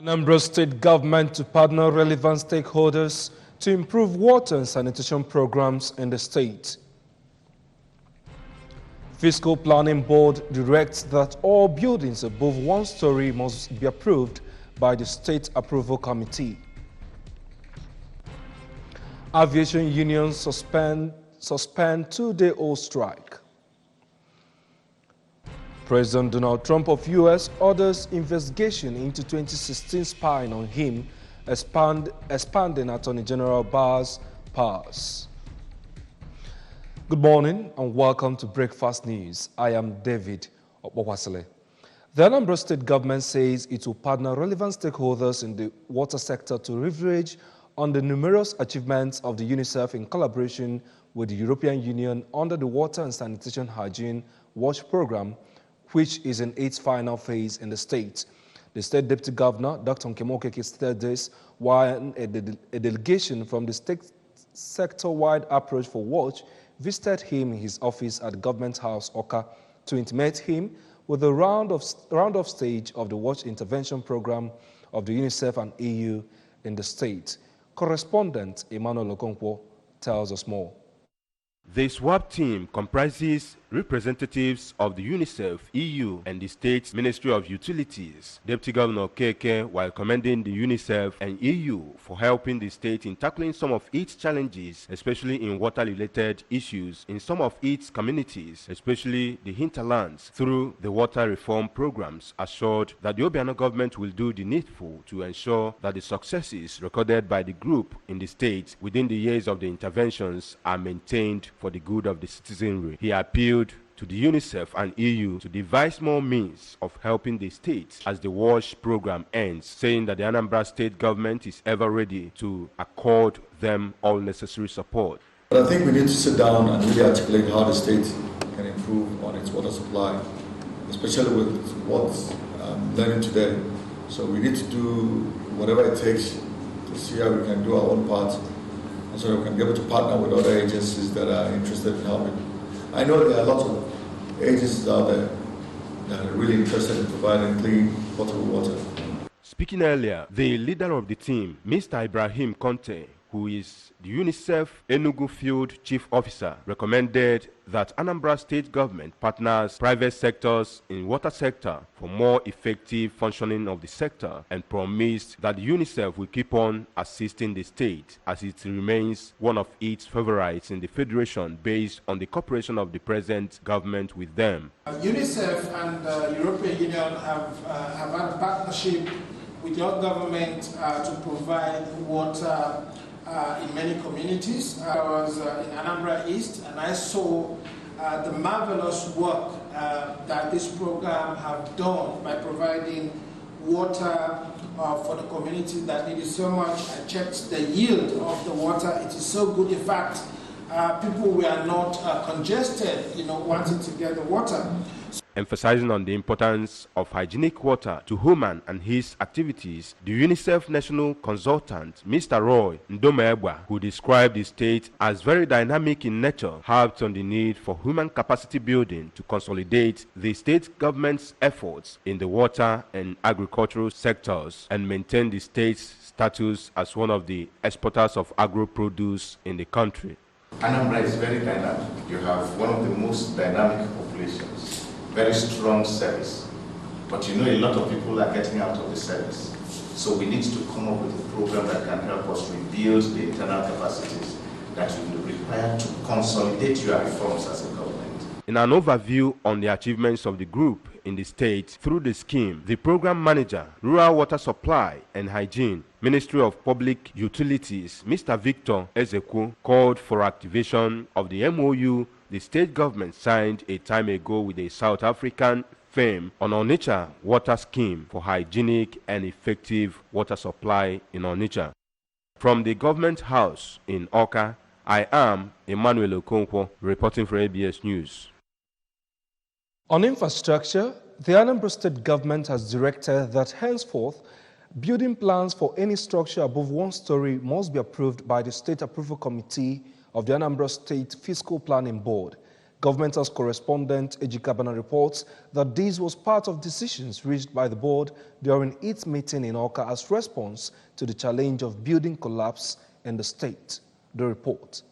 Anambra State government to partner relevant stakeholders to improve water and sanitation programs in the state. Fiscal Planning Board directs that all buildings above 1 story must be approved by the State Approval Committee. Aviation unions suspend 2-day-old strike. President Donald Trump of U.S. orders investigation into 2016 spying on him, expanding Attorney General Barr's powers. Good morning and welcome to Breakfast News. I am David Opowasile. The Anambra State government says it will partner relevant stakeholders in the water sector to leverage on the numerous achievements of the UNICEF in collaboration with the European Union under the Water and Sanitation Hygiene Watch Program, which is in its final phase in the state. The State Deputy Governor, Dr. Nkemokeke, stated this while a delegation from the state sector-wide approach for Watch visited him in his office at Government House, Oka, to intimate him with the round-off stage of the Watch intervention program of the UNICEF and EU in the state. Correspondent Emmanuel Okonkwo tells us more. The SWAP team comprises representatives of the UNICEF, EU, and the State's Ministry of Utilities. Deputy Governor Keke, while commending the UNICEF and EU for helping the state in tackling some of its challenges, especially in water-related issues in some of its communities, especially the hinterlands, through the water reform programs, assured that the Obiano government will do the needful to ensure that the successes recorded by the group in the state within the years of the interventions are maintained for the good of the citizenry. He appealed to the UNICEF and EU to devise more means of helping the state as the WASH program ends, saying that the Anambra State government is ever ready to accord them all necessary support. But I think we need to sit down and really articulate how the state can improve on its water supply, especially with what's learning today. So we need to do whatever it takes to see how we can do our own part, and so we can be able to partner with other agencies that are interested in helping. I know there are lots of agencies out there that are really interested in providing clean, potable water. Speaking earlier, the leader of the team, Mr. Ibrahim Conte, who is the UNICEF Enugu Field Chief Officer, recommended that Anambra State government partners private sectors in water sector for more effective functioning of the sector, and promised that UNICEF will keep on assisting the state as it remains one of its favorites in the federation based on the cooperation of the present government with them. UNICEF and the European Union have had a partnership with your government to provide water in many communities. I was in Anambra East and I saw the marvelous work that this program have done by providing water for the community that needed so much. I checked the yield of the water. It is so good. In fact, people were not congested, wanting to get the water. Emphasizing on the importance of hygienic water to human and his activities, the UNICEF national consultant, Mr. Roy Ndomebwa, who described the state as very dynamic in nature, harped on the need for human capacity building to consolidate the state government's efforts in the water and agricultural sectors and maintain the state's status as one of the exporters of agro-produce in the country. Anambra is very dynamic. You have one of the most dynamic populations. Very strong service, but a lot of people are getting out of the service. So we need to come up with a program that can help us rebuild the internal capacities that will require to consolidate your reforms as a government. In an overview on the achievements of the group in the state through the scheme, the program manager, Rural Water Supply and Hygiene, Ministry of Public Utilities, Mr. Victor Ezeku, called for activation of the MOU the state government signed a time ago with a South African firm on Onitsha water scheme for hygienic and effective water supply in Onitsha. From the government house in Oka, I am Emmanuel Okonkwo, reporting for ABS News. On infrastructure, the Anambra State government has directed that henceforth, building plans for any structure above 1 story must be approved by the State Approval Committee of the Anambra State Fiscal Planning Board. Government House correspondent Ejikabana reports that this was part of decisions reached by the board during its meeting in Awka as response to the challenge of building collapse in the state. The report.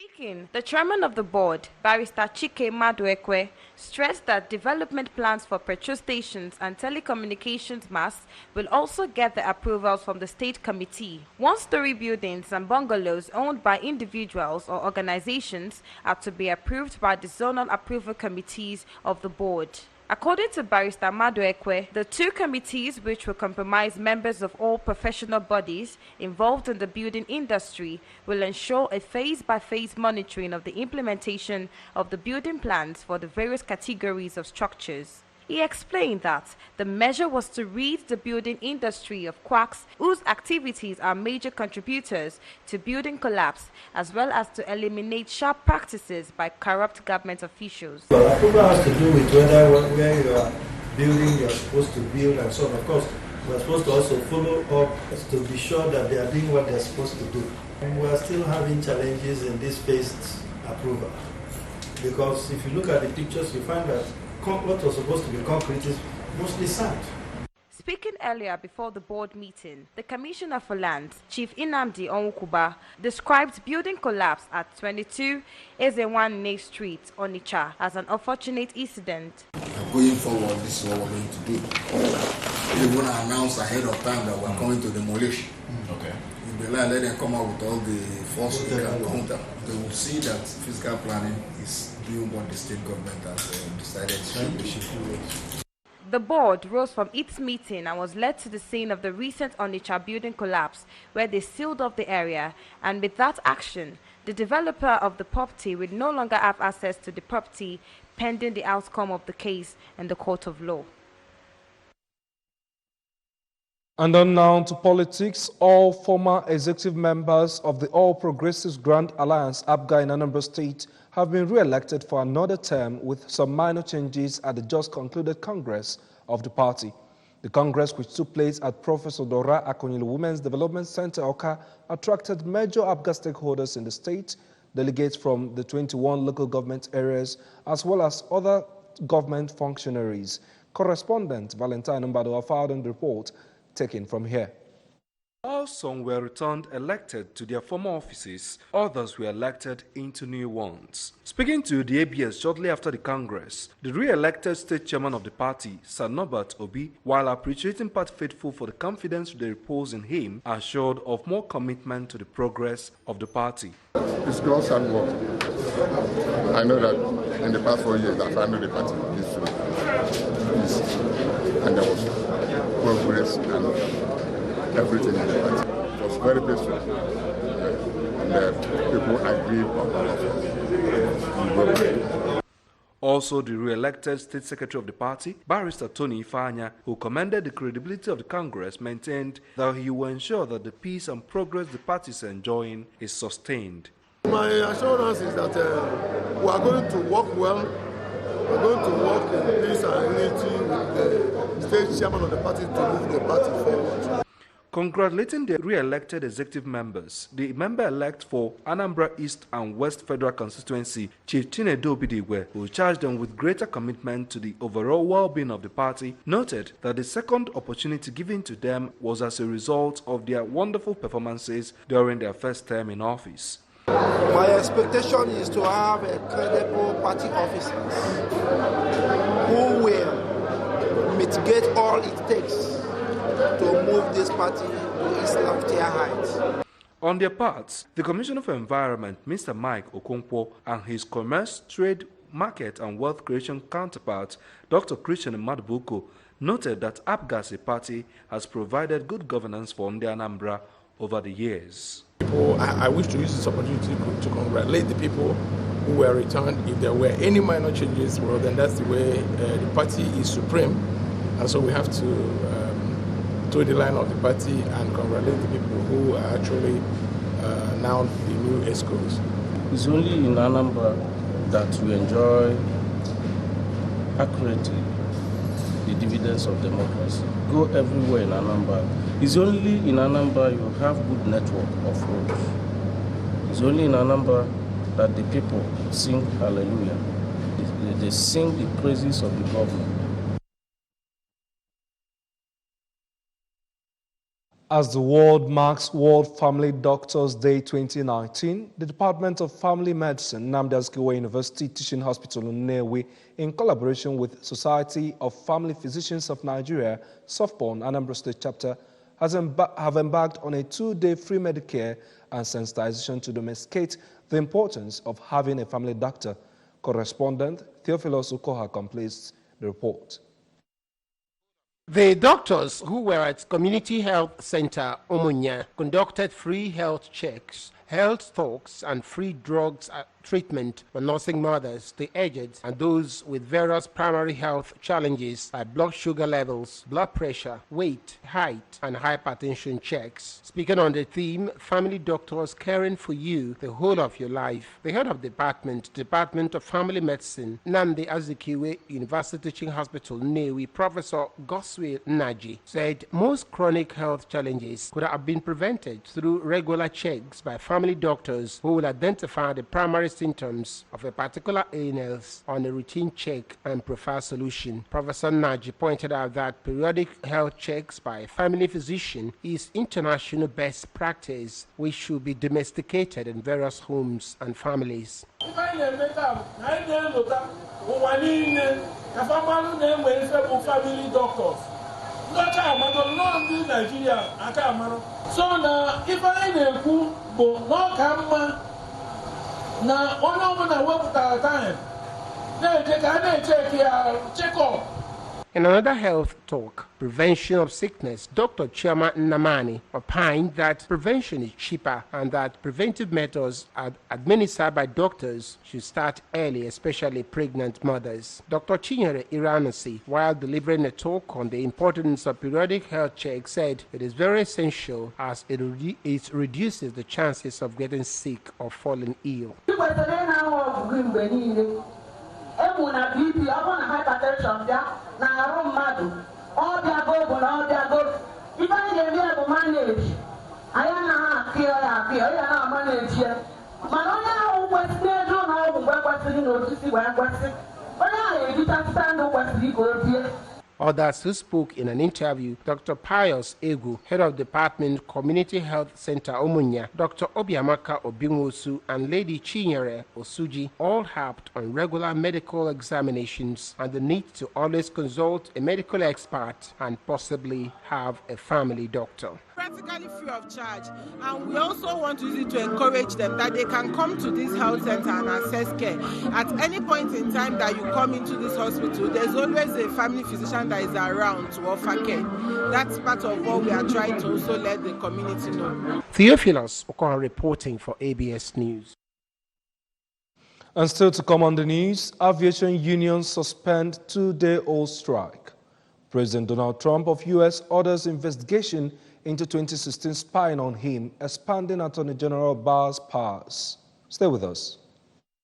Speaking, the chairman of the board, Barrister Chike Maduekwe, stressed that development plans for petrol stations and telecommunications masts will also get the approvals from the state committee. One-story buildings and bungalows owned by individuals or organizations are to be approved by the zonal approval committees of the board. According to Barrister Maduekwe, the two committees, which will comprise members of all professional bodies involved in the building industry, will ensure a phase-by-phase monitoring of the implementation of the building plans for the various categories of structures. He explained that the measure was to rid the building industry of quacks whose activities are major contributors to building collapse, as well as to eliminate sharp practices by corrupt government officials. Well, approval has to do with where you are building, you're supposed to build, and so on. Of course, we're supposed to also follow up to be sure that they are doing what they're supposed to do. And we are still having challenges in this phased approval, because if you look at the pictures, you find that what was supposed to be concrete is mostly sand. Speaking earlier before the board meeting, the Commissioner for Lands, Chief Nnamdi Onwukuba, described building collapse at 22 Ezenwanne Street, Onitsha, as an unfortunate incident. Going forward, this is what we're going to do. We're going to announce ahead of time that we're going to demolish. Okay. Let them come out with all the force they can counter. They will see that fiscal planning is doing what the state government has decided to do. The board rose from its meeting and was led to the scene of the recent Onitsha building collapse, where they sealed off the area, and with that action, the developer of the property will no longer have access to the property pending the outcome of the case in the court of law. And on now to politics. All former executive members of the All Progressives Grand Alliance APGA in Anambra State have been re-elected for another term with some minor changes at the just concluded Congress of the party. The Congress, which took place at Professor Dora Akonyili Women's Development Center, Awka, attracted major APGA stakeholders in the state, delegates from the 21 local government areas, as well as other government functionaries. Correspondent Valentine Mbado filed on the report taken from here. While some were returned elected to their former offices, others were elected into new ones. Speaking to the ABS shortly after the Congress, the re-elected state chairman of the party, Sir Norbert Obi, while appreciating party faithful for the confidence they repose in him, assured of more commitment to the progress of the party. It's God's hard work. I know that in the past 4 years I've handled the party peacefully, and there was progress and everything in the party. It was very peaceful. And people agreed on all of it. Also, the re-elected state secretary of the party, Barrister Tony Ifeanya, who commended the credibility of the Congress, maintained that he will ensure that the peace and progress the party is enjoying is sustained. My assurance is that we are going to work well. We're going to work in peace and unity with the state chairman of the party to move the party forward. Congratulating the re-elected executive members, the member-elect for Anambra East and West Federal Constituency, Chief Chinedu Obidigwe, who charged them with greater commitment to the overall well-being of the party, noted that the second opportunity given to them was as a result of their wonderful performances during their first term in office. My expectation is to have a credible party officers who will mitigate all it takes to move this party to its loftier heights. On their parts, the Commissioner for Environment, Mr. Mike Okonkwo, and his Commerce, Trade, Market and Wealth Creation counterpart, Dr. Christian Madubuko, noted that APGA as a party has provided good governance for the Anambra over the years. I wish to use this opportunity to congratulate the people who were returned. If there were any minor changes, well, then that's the way the party is supreme. And so we have to toe the line of the party and congratulate the people who are actually now the new ESCOs. It's only in Anambra that we enjoy accurately the dividends of democracy. Go everywhere in Anambra. It's only in Anambra you have good network of roads. It's only in Anambra that the people sing hallelujah. they sing the praises of the government. As the world marks World Family Doctors Day 2019, the Department of Family Medicine, Anambra University Teaching Hospital in Nnewi, in collaboration with Society of Family Physicians of Nigeria, SOFPON, Anambra State Chapter, have embarked on a 2-day free Medicare and sensitization to domesticate the importance of having a family doctor. Correspondent Theophilus Ukoha completes the report. The doctors who were at Community Health Center Omunya conducted free health checks, health talks, and free drugs treatment for nursing mothers, the aged, and those with various primary health challenges like blood sugar levels, blood pressure, weight, height, and hypertension checks. Speaking on the theme, Family Doctors Caring for You the Whole of Your Life, the head of the Department of Family Medicine, Nnamdi Azikiwe University Teaching Hospital, Nnewi, Professor Goswe Naji, said most chronic health challenges could have been prevented through regular checks by family doctors who will identify the primary symptoms of a particular illness on a routine check and prefer solution. Professor Naji pointed out that periodic health checks by a family physician is international best practice, which should be domesticated in various homes and families. Now, time, check up. In another health talk, Prevention of Sickness, Dr. Chioma Nnamani opined that prevention is cheaper and that preventive methods administered by doctors should start early, especially pregnant mothers. Dr. Chinyere Iranasi, while delivering a talk on the importance of periodic health checks, said it is very essential as it reduces the chances of getting sick or falling ill. BP, hypertension, all their goals, even if they have manage, I am manage here. But only West West Others who spoke in an interview, Dr. Pius Egu, head of Department Community Health Center Omunya, Dr. Obiamaka Obinwosu, and Lady Chinyere Osuji all harped on regular medical examinations and the need to always consult a medical expert and possibly have a family doctor. Practically free of charge, and we also want to use it to encourage them that they can come to this health center and access care. At any point in time that you come into this hospital, there's always a family physician that is around to offer care. That's part of what we are trying to also let the community know. Theophilus Okon reporting for ABS News. And still to come on the news, aviation unions suspend 2-day-old strike. President Donald Trump of U.S. orders investigation into 2016 spying on him, expanding Attorney General Barr's powers. Stay with us.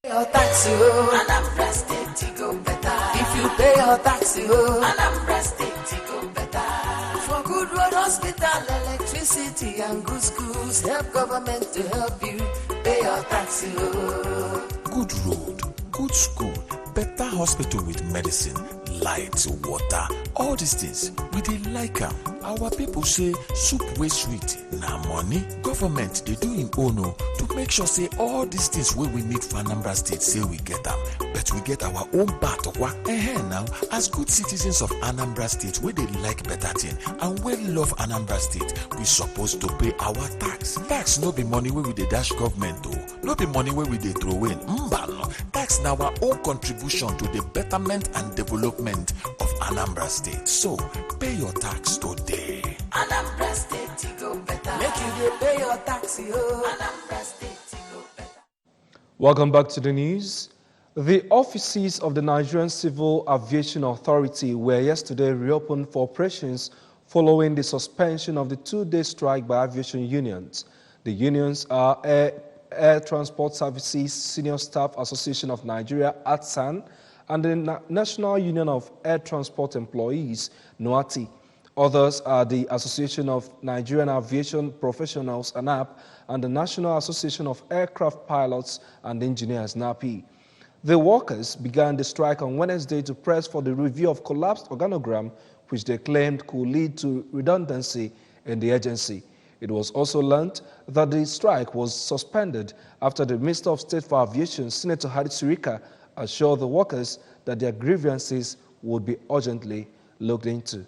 Your taxi, Anambra State, go better. If you pay your taxi, Anambra State, go better. For good road, hospital, electricity, and good schools, help government to help you pay your taxi. Good road, good school, better hospital with medicine, light, water, all these things, we dey like am. Our people say soup wey sweet na money. Government dey do im own to make sure say all these things wey we need for Anambra State say we get am, but we get our own part now. As good citizens of Anambra State wey dey like better thing and wey love Anambra State, we supposed to pay our tax. Tax no be money wey we dey dash government no be money wey we dey throw in. Tax na our own contribution to the betterment and development of Anambra State. So pay your tax today. Anambra State, go better. Make you pay your tax, Anambra State, go better. Welcome back to the news. The offices of the Nigerian Civil Aviation Authority were yesterday reopened for operations following the suspension of the 2-day strike by aviation unions. The unions are Air Transport Services Senior Staff Association of Nigeria, ATSAN, and the National Union of Air Transport Employees, NOATI. Others are the Association of Nigerian Aviation Professionals, ANAP, and the National Association of Aircraft Pilots and Engineers, NAPI. The workers began the strike on Wednesday to press for the review of collapsed organogram, which they claimed could lead to redundancy in the agency. It was also learned that the strike was suspended after the Minister of State for Aviation, Senator Hadi Sirika, assured the workers that their grievances would be urgently looked into.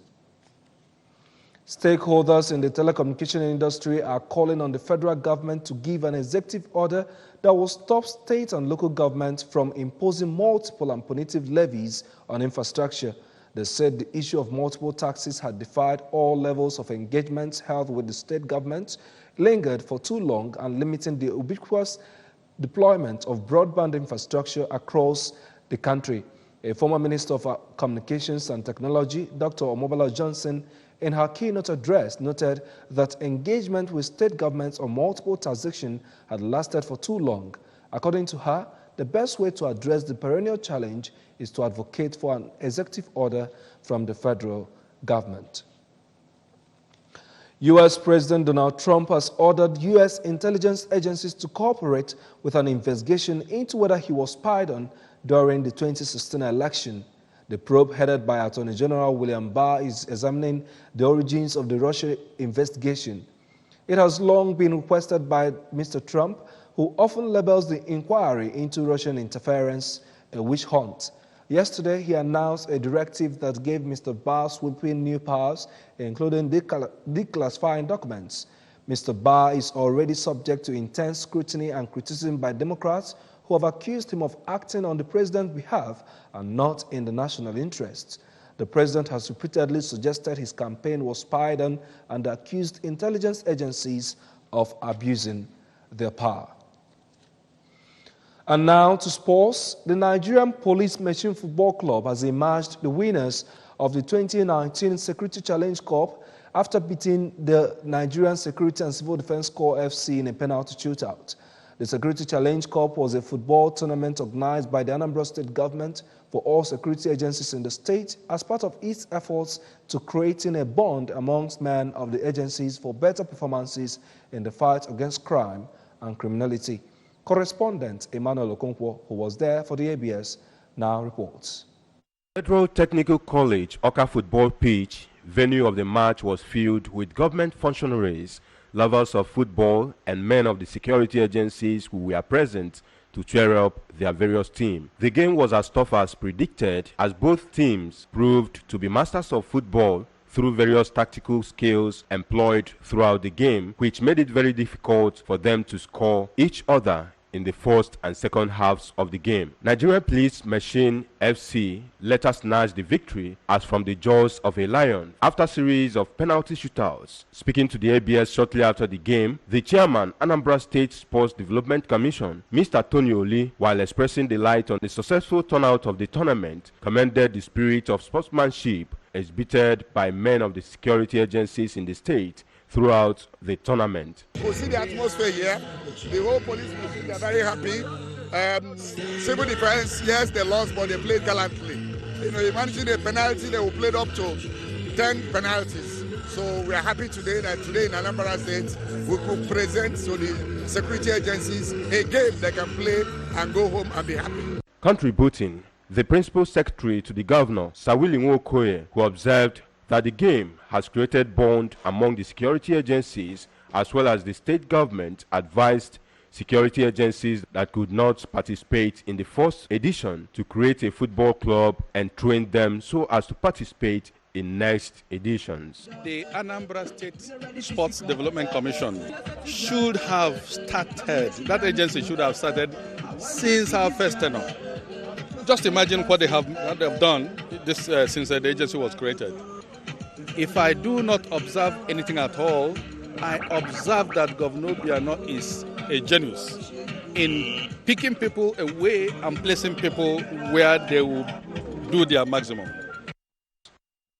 Stakeholders in the telecommunication industry are calling on the federal government to give an executive order that will stop state and local governments from imposing multiple and punitive levies on infrastructure. They said the issue of multiple taxes had defied all levels of engagement held with the state government, lingered for too long, and limiting the ubiquitous deployment of broadband infrastructure across the country. A former Minister of Communications and Technology, Dr. Omobala Johnson, in her keynote address, noted that engagement with state governments on multiple taxation had lasted for too long. According to her, the best way to address the perennial challenge is to advocate for an executive order from the federal government. U.S. President Donald Trump has ordered U.S. intelligence agencies to cooperate with an investigation into whether he was spied on during the 2016 election. The probe, headed by Attorney General William Barr, is examining the origins of the Russia investigation. It has long been requested by Mr. Trump, who often labels the inquiry into Russian interference a witch hunt. Yesterday, he announced a directive that gave Mr. Barr sweeping new powers, including declassifying documents. Mr. Barr is already subject to intense scrutiny and criticism by Democrats who have accused him of acting on the president's behalf and not in the national interest. The president has repeatedly suggested his campaign was spied on and accused intelligence agencies of abusing their power. And now to sports. The Nigerian Police Machine Football Club has emerged the winners of the 2019 Security Challenge Cup after beating the Nigerian Security and Civil Defense Corps FC in a penalty shootout. The Security Challenge Cup was a football tournament organized by the Anambra State government for all security agencies in the state as part of its efforts to creating a bond amongst men of the agencies for better performances in the fight against crime and criminality. Correspondent Emmanuel Okonkwo, who was there for the ABS, now reports. Federal Technical College Oka football pitch, venue of the match, was filled with government functionaries, lovers of football, and men of the security agencies who were present to cheer up their various teams. The game was as tough as predicted, as both teams proved to be masters of football through various tactical skills employed throughout the game, which made it very difficult for them to score each other in the first and second halves of the game. Nigerian Police Machine FC later snatched the victory as from the jaws of a lion after a series of penalty shootouts. Speaking to the ABS shortly after the game, the chairman, Anambra State Sports Development Commission, Mr. Tony Oli, while expressing delight on the successful turnout of the tournament, commended the spirit of sportsmanship exhibited by men of the security agencies in the state throughout the tournament. We see the atmosphere here. The whole police will they are very happy. Civil defense, yes, they lost, but they played gallantly. You know, managing a penalty, they will play up to 10 penalties. So we are happy today that today in Anambra State, we could present to the security agencies a game they can play and go home and be happy. Contributing, the principal secretary to the governor, Sawili Nwokoye, who observed that the game has created bond among the security agencies as well as the state government, advised security agencies that could not participate in the first edition to create a football club and train them so as to participate in next editions. The Anambra State Sports Development Commission should have started, that agency should have started since our first tenure. Just imagine what they have done this, since the agency was created. If I do not observe anything at all, I observe that Governor Biano is a genius in picking people away and placing people where they will do their maximum.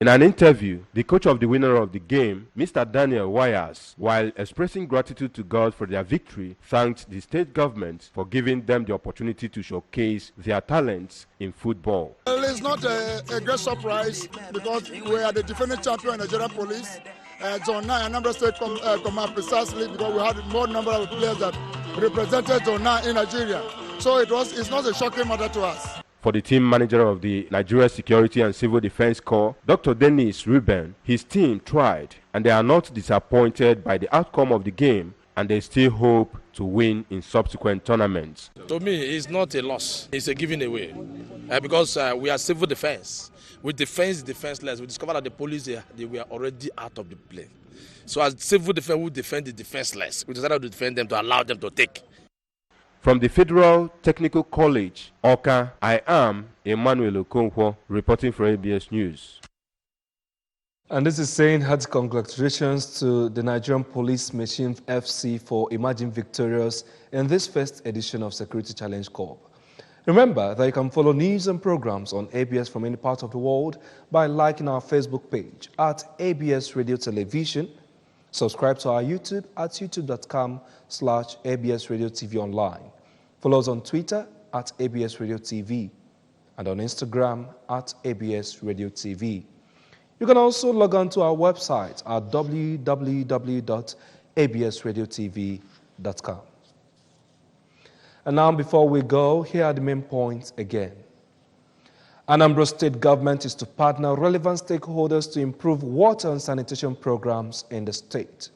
In an interview, the coach of the winner of the game, Mr. Daniel Wires, while expressing gratitude to God for their victory, thanked the state government for giving them the opportunity to showcase their talents in football. Well, it's not a great surprise because we are the defending champion in Nigerian Police. Zone 9, Anambra State Command precisely because we had more number of players that represented Zone 9 in Nigeria. So it's not a shocking matter to us. For the team manager of the Nigeria Security and Civil Defense Corps, Dr. Dennis Ruben, his team tried and they are not disappointed by the outcome of the game and they still hope to win in subsequent tournaments. To me, it's not a loss. It's a giving away because we are civil defense. We defense defenseless. We discovered that the police, they were already out of the play. So as civil defense, we defend the defenseless. We decided to defend them, to allow them to take. From the Federal Technical College, Oka, I am Emmanuel Okonkwo, reporting for ABS News. And this is saying hearty congratulations to the Nigerian Police Machine FC for emerging victorious in this first edition of Security Challenge Cup. Remember that you can follow news and programs on ABS from any part of the world by liking our Facebook page at ABS Radio Television. Subscribe to our YouTube at youtube.com/ABS Radio TV Online. Follow us on Twitter at ABS Radio TV and on Instagram at ABS Radio TV. You can also log on to our website at www.absradiotv.com. And now, before we go, here are the main points again. Anambra State government is to partner relevant stakeholders to improve water and sanitation programs in the state.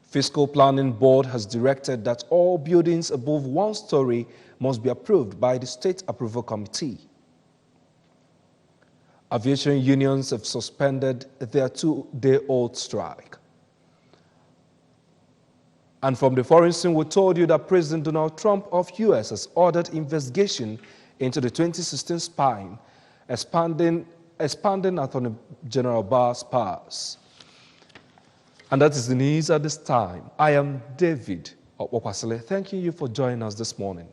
Fiscal Planning Board has directed that all buildings above 1 story must be approved by the State Approval Committee. Aviation unions have suspended their 2-day-old strike. And from the foreign scene, we told you that President Donald Trump of U.S. has ordered investigation into the 2016 spying, expanding Attorney General Barr's powers. And that is the news at this time. I am David Okwasile, thanking you for joining us this morning.